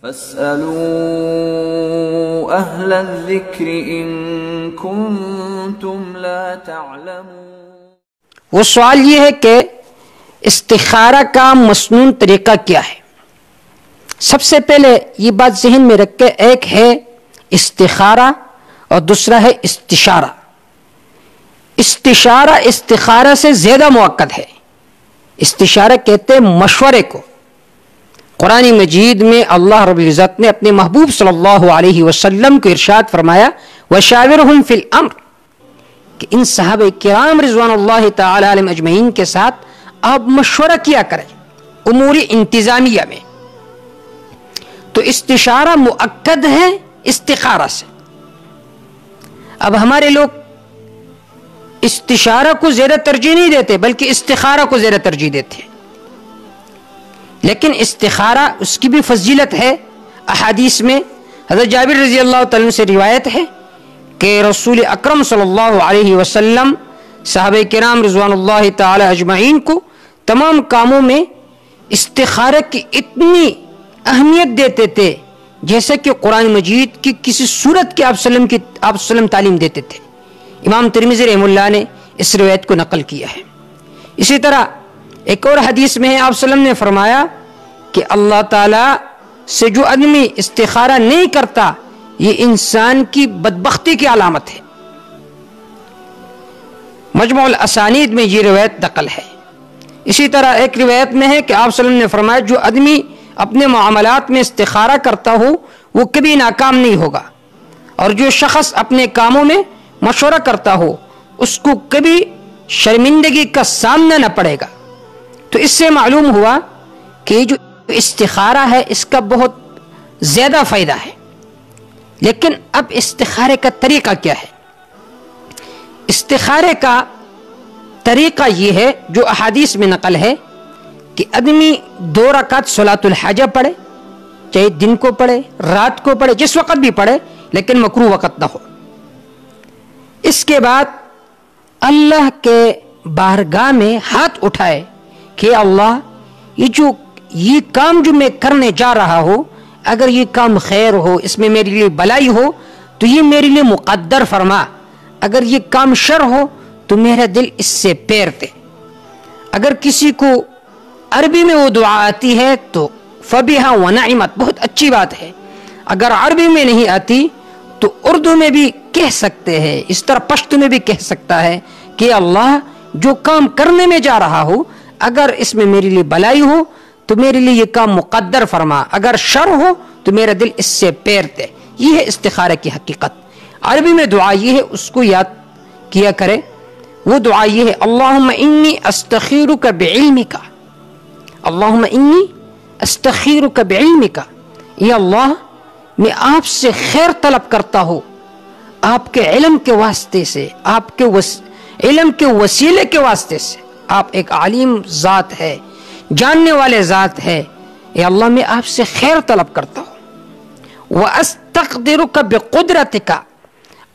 فاسألوا أهل الذكر إن كنتم لا تعلمون۔ وہ سوال یہ ہے کہ استخارہ کا مسنون طریقہ کیا ہے؟ سب سے پہلے یہ بات ذہن میں رکھ کے، ایک ہے استخارہ اور دوسرا ہے استشارہ۔ استشارہ استخارہ سے زیادہ مؤکد ہے۔ استشارہ کہتے ہیں مشورے کو۔ قرآن مجید میں اللہ رب العزت نے اپنے محبوب صلی اللہ علیہ وسلم کو ارشاد فرمایا وَشَاوِرْهُمْ فِي الْأَمْرِ، کہ ان صحابہ کرام رضوان اللہ تعالی علیہم اجمعین کے ساتھ آپ مشورہ کیا کریں امور انتظامیہ میں۔ تو استشارہ مؤکد ہے استخارہ سے۔ اب ہمارے لوگ استشارہ کو زیادہ ترجیح نہیں دیتے بلکہ استخارہ کو زیادہ ترجیح دیتے ہیں، لیکن استخارہ اس کی بھی فضیلت ہے۔ احادیث میں حضرت جابر رضی اللہ تعالیٰ عنہ سے روایت ہے کہ رسول اکرم صلی اللہ علیہ وسلم صحابہ کرام رضوان اللہ تعالی اجمعین کو تمام کاموں میں استخارہ کی اتنی اہمیت دیتے تھے جیسے کہ قرآن مجید کی کسی سورت کی آپ وسلم تعلیم دیتے تھے۔ امام ترمذی رحمہ اللہ نے اس روایت کو نقل کیا ہے۔ اسی طرح ایک اور حدیث میں آپ وسلم نے فرمایا کہ اللہ تعالیٰ سے جو آدمی استخارہ نہیں کرتا یہ انسان کی بدبختی کی علامت ہے۔ مجموع الاسانید میں یہ روایت نقل ہے۔ اسی طرح ایک روایت میں ہے کہ آپ وسلم نے فرمایا جو آدمی اپنے معاملات میں استخارہ کرتا ہو وہ کبھی ناکام نہیں ہوگا، اور جو شخص اپنے کاموں میں مشورہ کرتا ہو اس کو کبھی شرمندگی کا سامنا نہ پڑے گا۔ تو اس سے معلوم ہوا کہ جو استخارہ ہے اس کا بہت زیادہ فائدہ ہے۔ لیکن اب استخارے کا طریقہ کیا ہے؟ استخارے کا طریقہ یہ ہے جو احادیث میں نقل ہے کہ آدمی 2 رکعت صلاۃ الحاجہ پڑھے، چاہے دن کو پڑھے رات کو پڑھے جس وقت بھی پڑھے، لیکن مکروہ وقت نہ ہو۔ اس کے بعد اللہ کے بارگاہ میں ہاتھ اٹھائے کہ اللہ یہ کام جو میں کرنے جا رہا ہوں اگر یہ کام خیر ہو، اس میں میرے لیے بلائی ہو تو یہ میرے لیے مقدر فرما، اگر یہ کام شر ہو تو میرا دل اس سے پیر دے۔ اگر کسی کو عربی میں وہ دعا آتی ہے تو فبہا ونعمت، بہت اچھی بات ہے۔ اگر عربی میں نہیں آتی تو اردو میں بھی کہہ سکتے ہیں، اس طرح پشتو میں بھی کہہ سکتا ہے کہ اللہ جو کام کرنے میں جا رہا ہوں اگر اس میں میرے لیے بلائی ہو تو میرے لیے یہ کام مقدر فرما، اگر شر ہو تو میرا دل اس سے پیر دے۔ یہ ہے استخارہ کی حقیقت۔ عربی میں دعا یہ ہے، اس کو یاد کیا کرے۔ وہ دعا یہ ہے اللہم انی استخیرک بعلمک، اللہم انی استخیرک بعلمک، یا اللہ میں آپ سے خیر طلب کرتا ہوں آپ کے علم کے واسطے سے، آپ کے علم کے وسیلے کے واسطے سے۔ آپ ایک عالم ذات ہے، جاننے والے ذات ہے، اے اللہ میں آپ سے خیر طلب کرتا ہوں۔ وَأَسْتَقْدِرُكَ بِقُدْرَتِكَ،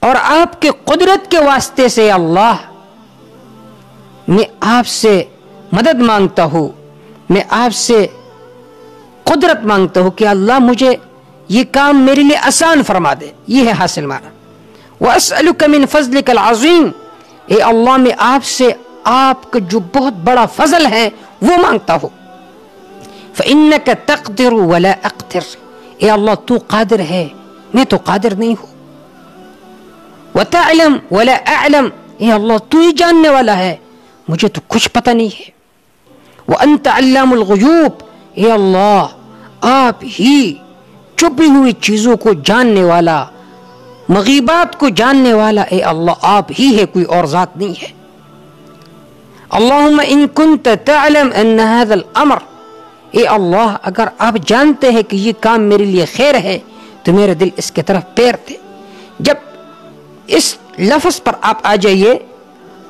اور آپ کے قدرت کے واسطے سے اللہ میں آپ سے مدد مانگتا ہوں، میں آپ سے قدرت مانگتا ہوں کہ اللہ مجھے یہ کام میرے لیے آسان فرما دے۔ یہ ہے حاصل مانا۔ وَأَسْأَلُكَ مِنْ فَضْلِكَ الْعَظِيمِ، اے اللہ میں آپ سے آپ کا جو بہت بڑا فضل ہے وہ مانگتا ہوں۔ فَإِنَّكَ تَقْدِرُ وَلَا أَقْدِرُ، اے اللہ تو قادر ہے میں تو قادر نہیں ہوں۔ وَتَعْلَمُ وَلَا أَعْلَمُ، اے اللہ تو ہی جاننے والا ہے مجھے تو کچھ پتہ نہیں ہے۔ وَأَنْتَ عَلَّامُ الْغُيُوبِ، اے اللہ آپ ہی چھپی ہوئی چیزوں کو جاننے والا، مغیبات کو جاننے والا، اے اللہ آپ ہی ہے، کوئی اور ذات نہیں ہے۔ اللہم ان کنت تعلم ان هذا الامر، اے اللہ اگر آپ جانتے ہیں کہ یہ کام میرے لیے خیر ہے تو میرا دل اس کی طرف پیر دے۔ جب اس لفظ پر آپ آ جائیے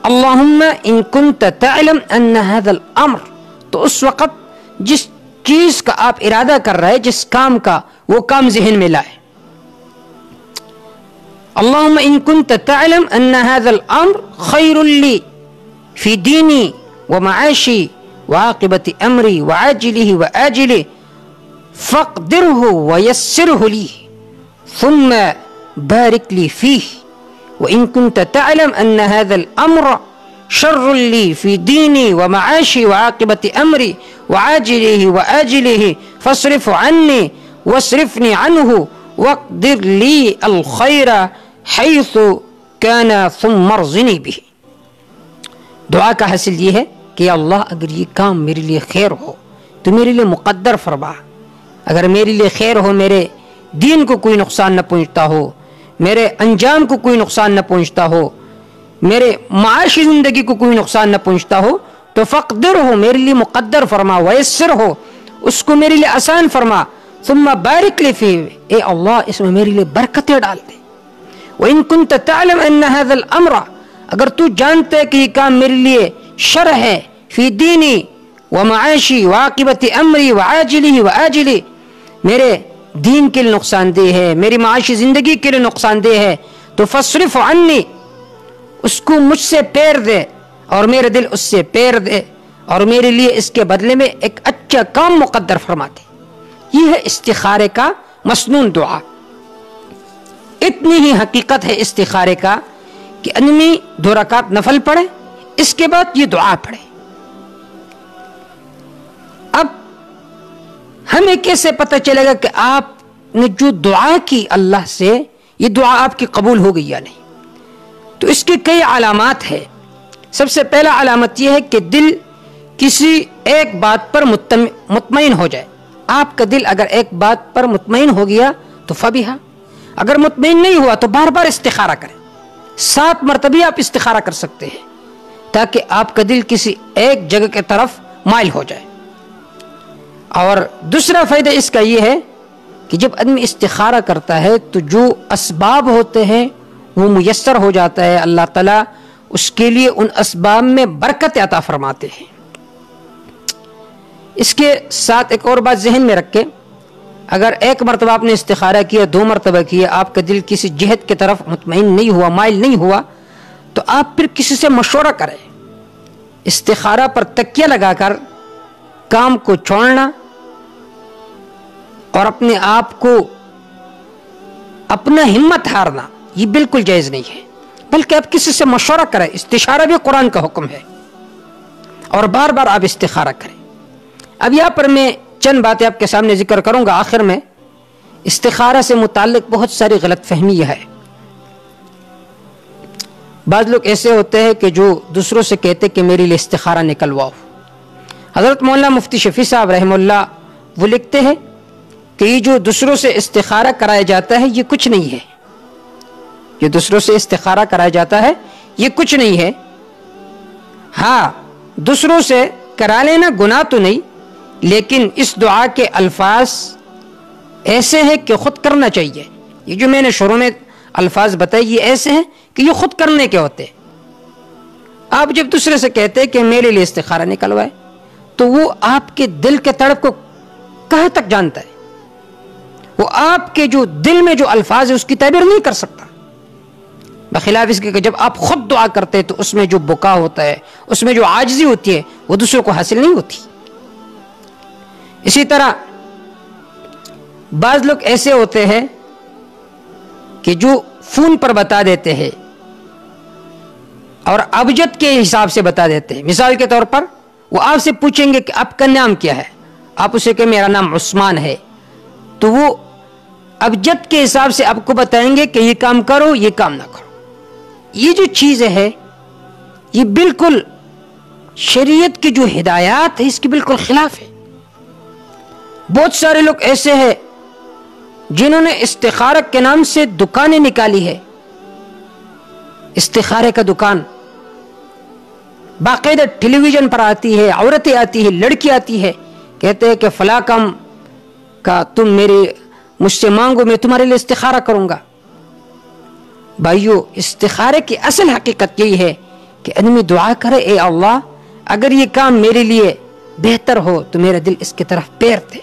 اللہم ان کنت تعلم ان هذا الامر، تو اس وقت جس چیز کا آپ ارادہ کر رہے جس کام کا، وہ کام ذہن میں لائے۔ اللہم ان کنت تعلم ان هذا الامر خیر لی فی دینی ومعاشی وعاقبت امری وعاجلہ وآجلہ، فاقدره ويسره لي ثم بارك لي فيه وإن كنت تعلم أن هذا الأمر شر لي في ديني ومعاشي وعاقبة أمري وعاجله وآجله فاصرف عني واصرفني عنه واقدر لي الخير حيث كان ثم ارزني به. دعا کا حاصل یہ ہے کہ اللہ اگر یہ کام میرے لیے خیر ہو تو میرے لیے مقدر فرما، اگر میرے لیے خیر ہو، میرے دین کو کوئی نقصان نہ پہنچتا ہو، میرے انجام کو کوئی نقصان نہ پہنچتا ہو، میرے معاشی زندگی کو کوئی نقصان نہ پہنچتا ہو تو فقدر ہو، میرے لیے مقدر فرما، ویسر ہو، اس کو میرے لیے آسان فرما، ثم بارک لی فیہ، اے اللہ اس میں میرے لیے برکتیں ڈال دے۔ وَإِن كُنْتَ تَعْلَمْ أَنَّ هَذَا الْأَمْرَ، اگر تو جانتے کہ یہ کام میرے لیے شر ہے، فی دینی ومعاشی وعاقبت امری وعاجلی وآجلی، میرے دین کے لیے نقصان دہ ہے، میری معاشی زندگی کے لیے نقصان دہ ہے، تو فاصرف عنی، اس کو مجھ سے پیر دے اور میرے دل اس سے پیر دے اور میرے لیے اس کے بدلے میں ایک اچھا کام مقدر فرما دے۔ یہ ہے استخارے کا مسنون دعا۔ اتنی ہی حقیقت ہے استخارے کا کہ آدمی 2 رکعت نفل پڑھے، اس کے بعد یہ دعا پڑھے۔ اب ہمیں کیسے پتہ چلے گا کہ آپ نے جو دعا کی اللہ سے، یہ دعا آپ کی قبول ہو گئی یا نہیں؟ تو اس کی کئی علامات ہیں۔ سب سے پہلا علامت یہ ہے کہ دل کسی ایک بات پر مطمئن ہو جائے۔ آپ کا دل اگر ایک بات پر مطمئن ہو گیا تو فبیہا، اگر مطمئن نہیں ہوا تو بار بار استخارہ کریں، 7 مرتبہ آپ استخارہ کر سکتے ہیں تاکہ آپ کا دل کسی ایک جگہ کی طرف مائل ہو جائے۔ اور دوسرا فائدہ اس کا یہ ہے کہ جب آدمی استخارہ کرتا ہے تو جو اسباب ہوتے ہیں وہ میسر ہو جاتا ہے، اللہ تعالیٰ اس کے لیے ان اسباب میں برکت عطا فرماتے ہیں۔ اس کے ساتھ ایک اور بات ذہن میں رکھیں، اگر 1 مرتبہ آپ نے استخارہ کیا، 2 مرتبہ کیا، آپ کا دل کسی جہت کی طرف مطمئن نہیں ہوا، مائل نہیں ہوا، تو آپ پھر کسی سے مشورہ کریں۔ استخارہ پر تکیہ لگا کر کام کو چھوڑنا اور اپنے آپ کو اپنا ہمت ہارنا یہ بالکل جائز نہیں ہے، بلکہ آپ کسی سے مشورہ کریں۔ استشارہ بھی قرآن کا حکم ہے اور بار بار آپ استخارہ کریں۔ اب یہاں پر میں چند باتیں آپ کے سامنے ذکر کروں گا آخر میں۔ استخارہ سے متعلق بہت ساری غلط فہمی ہے۔ بعض لوگ ایسے ہوتے ہیں کہ جو دوسروں سے کہتے کہ میرے لیے استخارہ نکلواؤ۔ حضرت مولانا مفتی شفیع صاحب رحمہ اللہ وہ لکھتے ہیں کہ یہ جو دوسروں سے استخارہ کرایا جاتا ہے یہ کچھ نہیں ہے، یہ دوسروں سے استخارہ کرایا جاتا ہے یہ کچھ نہیں ہے۔ ہاں دوسروں سے کرا لینا گناہ تو نہیں، لیکن اس دعا کے الفاظ ایسے ہیں کہ خود کرنا چاہیے۔ یہ جو میں نے شروع میں الفاظ بتائے یہ ایسے ہیں کہ یہ خود کرنے کے ہوتے ہیں۔ آپ جب دوسرے سے کہتے ہیں کہ میرے لیے استخارہ نکلوائے تو وہ آپ کے دل کے تڑپ کو کہاں تک جانتا ہے، وہ آپ کے جو دل میں جو الفاظ ہے اس کی تعبیر نہیں کر سکتا، بخلاف اس کے کہ جب آپ خود دعا کرتے ہیں تو اس میں جو بکا ہوتا ہے، اس میں جو عاجزی ہوتی ہے وہ دوسروں کو حاصل نہیں ہوتی۔ اسی طرح بعض لوگ ایسے ہوتے ہیں کہ جو فون پر بتا دیتے ہیں اور ابجد کے حساب سے بتا دیتے ہیں۔ مثال کے طور پر وہ آپ سے پوچھیں گے کہ آپ کا نام کیا ہے، آپ اسے کہ میرا نام عثمان ہے، تو وہ ابجد کے حساب سے آپ کو بتائیں گے کہ یہ کام کرو یہ کام نہ کرو۔ یہ جو چیزیں ہے یہ بالکل شریعت کی جو ہدایات ہے اس کی بالکل خلاف ہے۔ بہت سارے لوگ ایسے ہیں جنہوں نے استخارہ کے نام سے دکانیں نکالی ہے، استخارے کا دکان باقاعدہ ٹیلی ویژن پر آتی ہے، عورتیں آتی ہے، لڑکی آتی ہے، کہتے ہیں کہ فلاں کام کا تم مجھ سے مانگو میں تمہارے لیے استخارہ کروں گا۔ بھائیو استخارے کی اصل حقیقت یہی ہے کہ آدمی دعا کرے، اے اللہ اگر یہ کام میرے لیے بہتر ہو تو میرا دل اس کی طرف پیر دے۔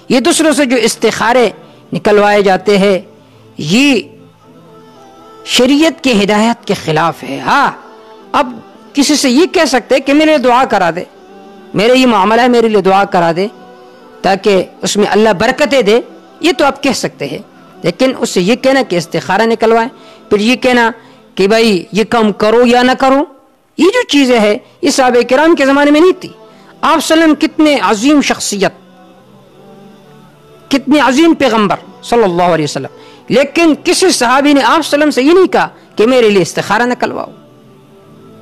یہ دوسروں سے جو استخارے نکلوائے جاتے ہیں یہ شریعت کی ہدایت کے خلاف ہے۔ ہاں اب کسی سے یہ کہہ سکتے کہ میرے لیے دعا کرا دے، میرے یہ معاملہ ہے میرے لیے دعا کرا دے، تاکہ اس میں اللہ برکتیں دے، یہ تو آپ کہہ سکتے ہیں، لیکن اس سے یہ کہنا کہ استخارہ نکلوائیں، پھر یہ کہنا کہ بھائی یہ کام کرو یا نہ کرو، یہ جو چیزیں ہیں یہ صحابہ کرام کے زمانے میں نہیں تھی۔ آپ صلی اللہ علیہ وسلم کتنے عظیم شخصیت، کتنے عظیم پیغمبر صلی اللہ علیہ وسلم، لیکن کسی صحابی نے آپ صلی اللہ علیہ وسلم سے یہ نہیں کہا کہ میرے لیے استخارہ نکلواؤ،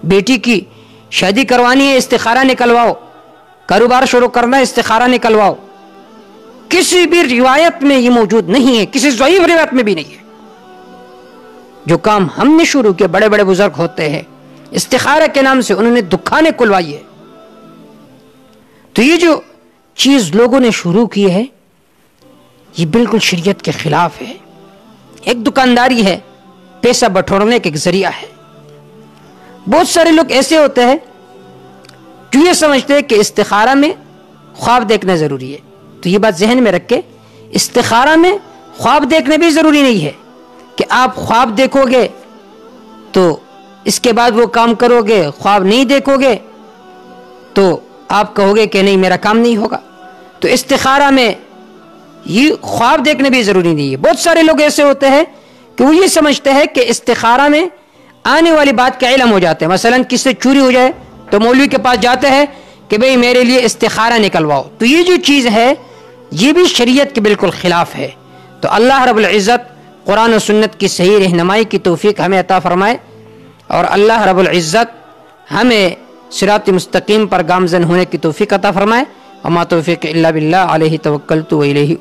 بیٹی کی شادی کروانی ہے استخارہ نکلواؤ، کاروبار شروع کرنا ہے استخارہ نکلواؤ۔ کسی بھی روایت میں یہ موجود نہیں ہے، کسی ضعیف روایت میں بھی نہیں ہے۔ جو کام ہم نے شروع کیا، بڑے بڑے بزرگ ہوتے ہیں استخارہ کے نام سے انہوں نے دکانیں کھلوائی ہے۔ تو یہ جو چیز لوگوں نے شروع کی ہے یہ بالکل شریعت کے خلاف ہے، ایک دکانداری ہے، پیسہ بٹورنے کا ایک ذریعہ ہے۔ بہت سارے لوگ ایسے ہوتے ہیں جو یہ سمجھتے ہیں کہ استخارہ میں خواب دیکھنا ضروری ہے، تو یہ بات ذہن میں رکھ کے استخارہ میں خواب دیکھنا بھی ضروری نہیں ہے کہ آپ خواب دیکھو گے تو اس کے بعد وہ کام کرو گے، خواب نہیں دیکھو گے تو آپ کہو گے کہ نہیں میرا کام نہیں ہوگا۔ تو استخارہ میں یہ خواب دیکھنا بھی ضروری نہیں ہے۔ بہت سارے لوگ ایسے ہوتے ہیں کہ وہ یہ سمجھتے ہیں کہ استخارہ میں آنے والی بات کا علم ہو جاتے ہیں، مثلا کس سے چوری ہو جائے تو مولوی کے پاس جاتے ہیں کہ بھئی میرے لیے استخارہ نکلواؤ۔ تو یہ جو چیز ہے یہ بھی شریعت کے بالکل خلاف ہے۔ تو اللہ رب العزت قرآن و سنت کی صحیح رہنمائی کی توفیق ہمیں عطا فرمائے، اور اللہ رب العزت ہمیں صراط مستقیم پر گامزن ہونے کی توفیق عطا فرمائے۔ وما توفیق الا باللہ علیہ توکلت و الیہ